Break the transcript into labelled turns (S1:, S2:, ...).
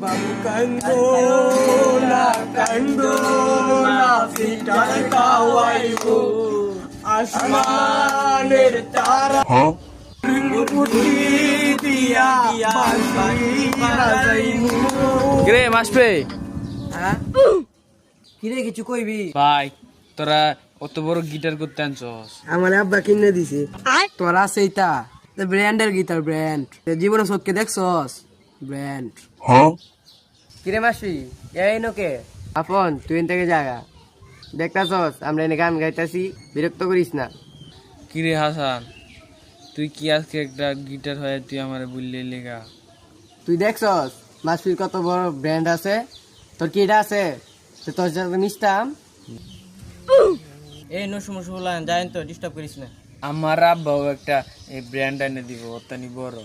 S1: বাবু কান্দো না ফিটার খাওয়াইবো আসমানের তারা উঠি দিয়া বাঁশি বাজাইবো।
S2: কিরে মাসপে
S1: হ্যাঁ কিরে কিছু কইবি?
S2: ভাই তোরা অত বড় গিটার করতে আনছস?
S1: আমার আব্বা কিনে দিছে। তোরা সেইটা ব্র্যান্ডের গিটার, ব্র্যান্ড জীবনে চোখকে দেখছস ব্র্যান্ড। কিরে মাসি এই নোকে আপন তুই থেকে জায়গা দেখতাছস আমরা এনে গান গাইতাছি, বিরক্ত করিস না।
S2: কিরে হাসান তুই কি আজকে একটা গিটার হয়ে তুই আমার বললি লেগা?
S1: তুই দেখছস মাসির কত বড় ব্র্যান্ড আছে, তোর কি এটা আছে? তোর সাথে মিশতাম। এই নসুমসু বললাম জানেন তো, ডিস্টার্ব করিস না।
S2: আমার আব্বাও একটা এই ব্র্যান্ড এনে দিব, অত্যানি বড়।